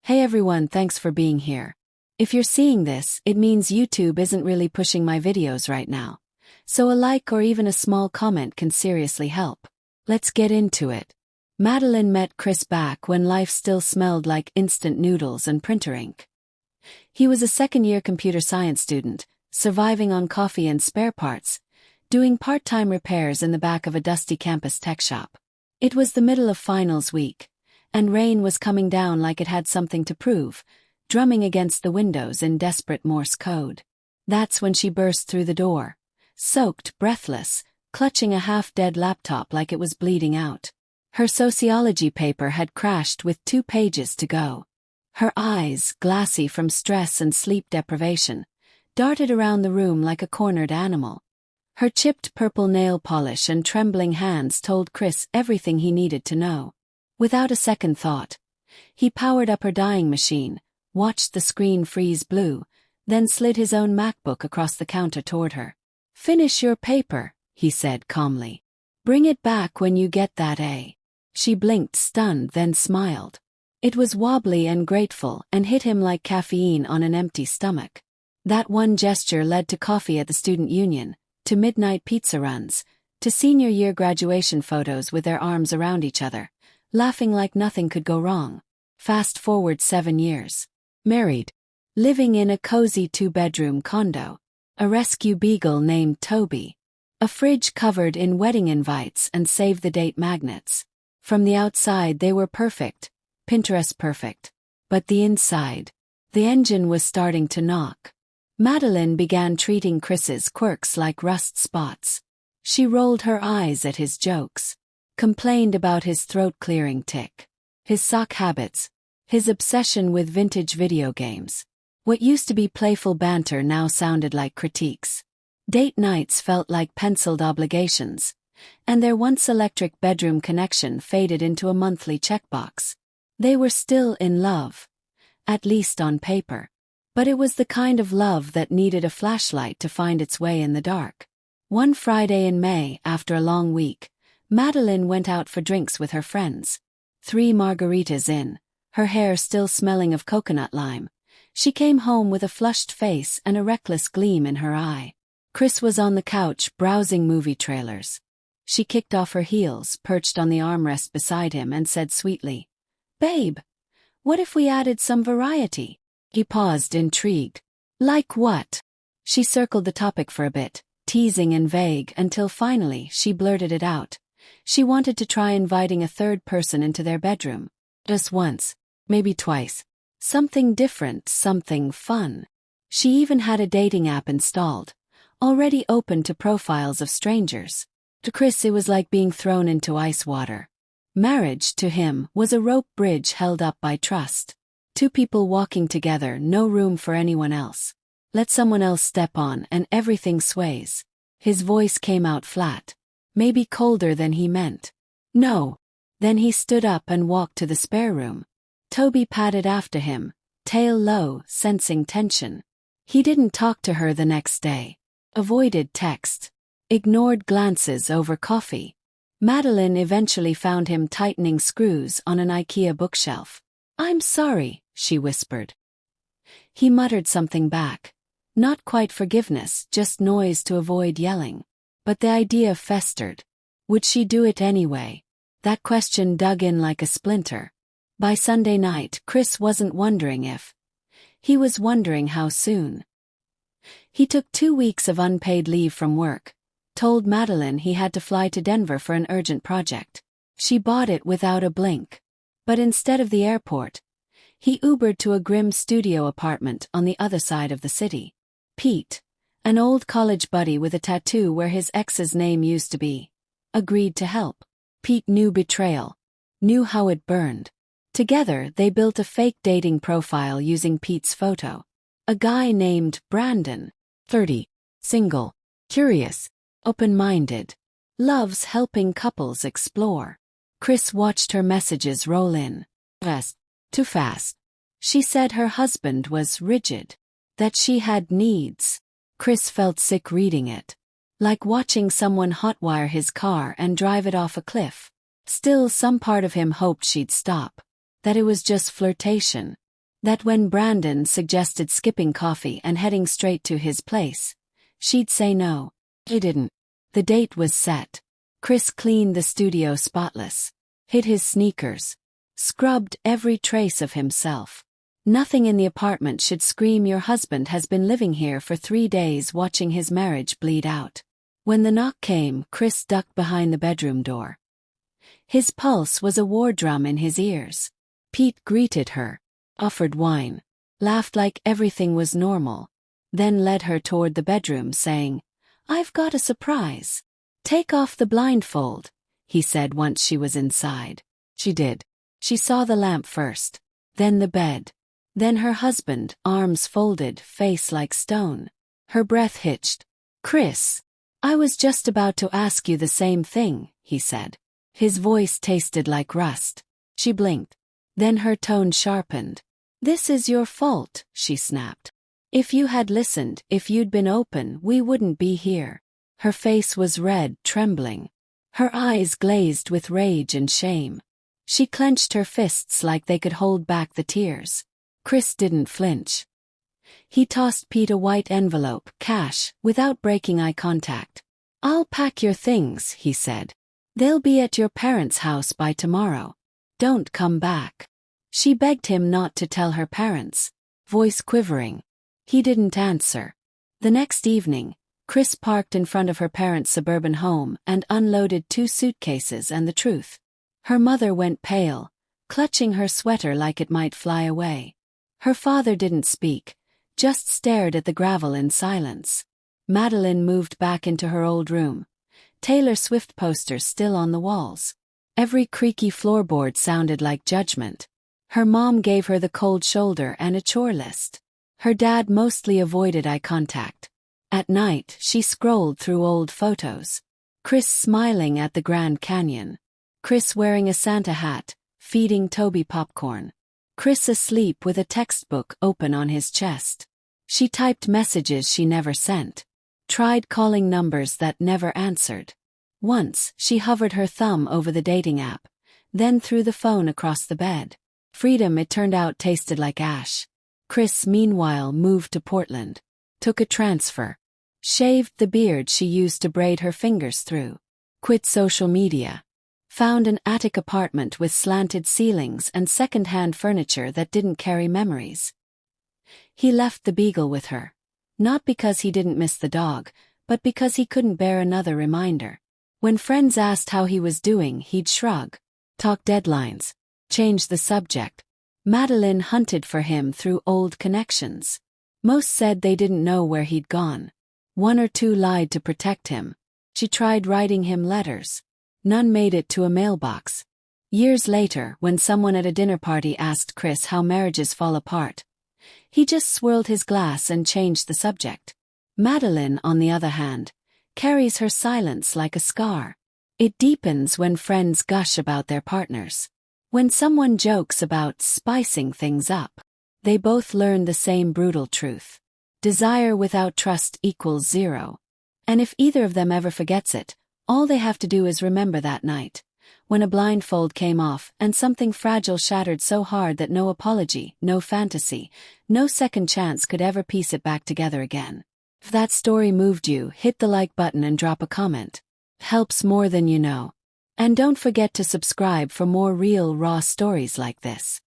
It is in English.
Hey everyone, thanks for being here. If you're seeing this, it means YouTube isn't really pushing my videos right now. So a like or even a small comment can seriously help. Let's get into it. Madeline met Chris back when life still smelled like instant noodles and printer ink. He was a second-year computer science student, surviving on coffee and spare parts, doing part-time repairs in the back of a dusty campus tech shop. It was the middle of finals week, and rain was coming down like it had something to prove, drumming against the windows in desperate Morse code. That's when she burst through the door, soaked, breathless, clutching a half-dead laptop like it was bleeding out. Her sociology paper had crashed with 2 pages to go. Her eyes, glassy from stress and sleep deprivation, darted around the room like a cornered animal. Her chipped purple nail polish and trembling hands told Chris everything he needed to know. Without a second thought, he powered up her dyeing machine, watched the screen freeze blue, then slid his own MacBook across the counter toward her. "Finish your paper," he said calmly. "Bring it back when you get that A." She blinked, stunned, then smiled. It was wobbly and grateful and hit him like caffeine on an empty stomach. That one gesture led to coffee at the student union, to midnight pizza runs, to senior year graduation photos with their arms around each other, laughing like nothing could go wrong. Fast forward 7 years. Married. Living in a cozy 2-bedroom condo. A rescue beagle named Toby. A fridge covered in wedding invites and save-the-date magnets. From the outside they were perfect, Pinterest perfect. But the inside. The engine was starting to knock. Madeline began treating Chris's quirks like rust spots. She rolled her eyes at his jokes. Complained about his throat-clearing tic. His sock habits. His obsession with vintage video games. What used to be playful banter now sounded like critiques. Date nights felt like penciled obligations, and their once electric bedroom connection faded into a monthly checkbox. They were still in love. At least on paper. But it was the kind of love that needed a flashlight to find its way in the dark. One Friday in May, after a long week, Madeline went out for drinks with her friends. 3 margaritas in, her hair still smelling of coconut lime, she came home with a flushed face and a reckless gleam in her eye. Chris was on the couch browsing movie trailers. She kicked off her heels, perched on the armrest beside him, and said sweetly, "Babe, what if we added some variety?" He paused, intrigued. "Like what?" She circled the topic for a bit, teasing and vague, until finally she blurted it out. She wanted to try inviting a third person into their bedroom. Just once, maybe twice. Something different, something fun. She even had a dating app installed, already open to profiles of strangers. To Chris it was like being thrown into ice water. Marriage, to him, was a rope bridge held up by trust. 2 people walking together, no room for anyone else. Let someone else step on and everything sways. His voice came out flat. Maybe colder than he meant. "No." Then he stood up and walked to the spare room. Toby padded after him, tail low, sensing tension. He didn't talk to her the next day. Avoided text. Ignored glances over coffee. Madeline eventually found him tightening screws on an IKEA bookshelf. "I'm sorry," she whispered. He muttered something back. Not quite forgiveness, just noise to avoid yelling. But the idea festered. Would she do it anyway? That question dug in like a splinter. By Sunday night, Chris wasn't wondering if. He was wondering how soon. He took 2 weeks of unpaid leave from work. Told Madeline he had to fly to Denver for an urgent project. She bought it without a blink. But instead of the airport, he Ubered to a grim studio apartment on the other side of the city. Pete, an old college buddy with a tattoo where his ex's name used to be, agreed to help. Pete knew Betrayal. Knew how it burned. Together they built a fake dating profile using Pete's photo. A guy named Brandon. 30. Single. Curious. Open-minded. Loves helping couples explore. Chris watched her messages roll in. Fast. Too fast. She said her husband was rigid. That she had needs. Chris felt sick reading it. Like watching someone hotwire his car and drive it off a cliff. Still, some part of him hoped she'd stop. That it was just flirtation. That when Brandon suggested skipping coffee and heading straight to his place, she'd say no. He didn't. The date was set. Chris cleaned the studio spotless, hid his sneakers, scrubbed every trace of himself. Nothing in the apartment should scream your husband has been living here for 3 days watching his marriage bleed out. When the knock came, Chris ducked behind the bedroom door. His pulse was a war drum in his ears. Pete greeted her, offered wine, laughed like everything was normal, then led her toward the bedroom saying, "I've got a surprise. Take off the blindfold," he said once she was inside. She did. She saw the lamp first, then the bed, then her husband, arms folded, face like stone. Her breath hitched. "Chris, I was just about to ask you the same thing," he said. His voice tasted like rust. She blinked. Then her tone sharpened. "This is your fault," she snapped. "If you had listened, if you'd been open, we wouldn't be here." Her face was red, trembling. Her eyes glazed with rage and shame. She clenched her fists like they could hold back the tears. Chris didn't flinch. He tossed Pete a white envelope, cash, without breaking eye contact. "I'll pack your things," he said. "They'll be at your parents' house by tomorrow. Don't come back." She begged him not to tell her parents, voice quivering. He didn't answer. The next evening, Chris parked in front of her parents' suburban home and unloaded 2 suitcases and the truth. Her mother went pale, clutching her sweater like it might fly away. Her father didn't speak, just stared at the gravel in silence. Madeline moved back into her old room. Taylor Swift posters still on the walls. Every creaky floorboard sounded like judgment. Her mom gave her the cold shoulder and a chore list. Her dad mostly avoided eye contact. At night, she scrolled through old photos. Chris smiling at the Grand Canyon. Chris wearing a Santa hat, feeding Toby popcorn. Chris asleep with a textbook open on his chest. She typed messages she never sent. Tried calling numbers that never answered. Once, she hovered her thumb over the dating app, then threw the phone across the bed. Freedom, it turned out, tasted like ash. Chris, meanwhile, moved to Portland. Took a transfer. Shaved the beard she used to braid her fingers through. Quit social media. Found an attic apartment with slanted ceilings and second-hand furniture that didn't carry memories. He left the beagle with her. Not because he didn't miss the dog, but because he couldn't bear another reminder. When friends asked how he was doing, he'd shrug. Talk deadlines. Change the subject. Madeline hunted for him through old connections. Most said they didn't know where he'd gone. 1 or 2 lied to protect him. She tried writing him letters. None made it to a mailbox. Years later, when someone at a dinner party asked Chris how marriages fall apart, he just swirled his glass and changed the subject. Madeline, on the other hand, carries her silence like a scar. It deepens when friends gush about their partners. When someone jokes about spicing things up, they both learn the same brutal truth. Desire without trust equals 0. And if either of them ever forgets it, all they have to do is remember that night, when a blindfold came off and something fragile shattered so hard that no apology, no fantasy, no second chance could ever piece it back together again. If that story moved you, hit the like button and drop a comment. Helps more than you know. And don't forget to subscribe for more real, raw stories like this.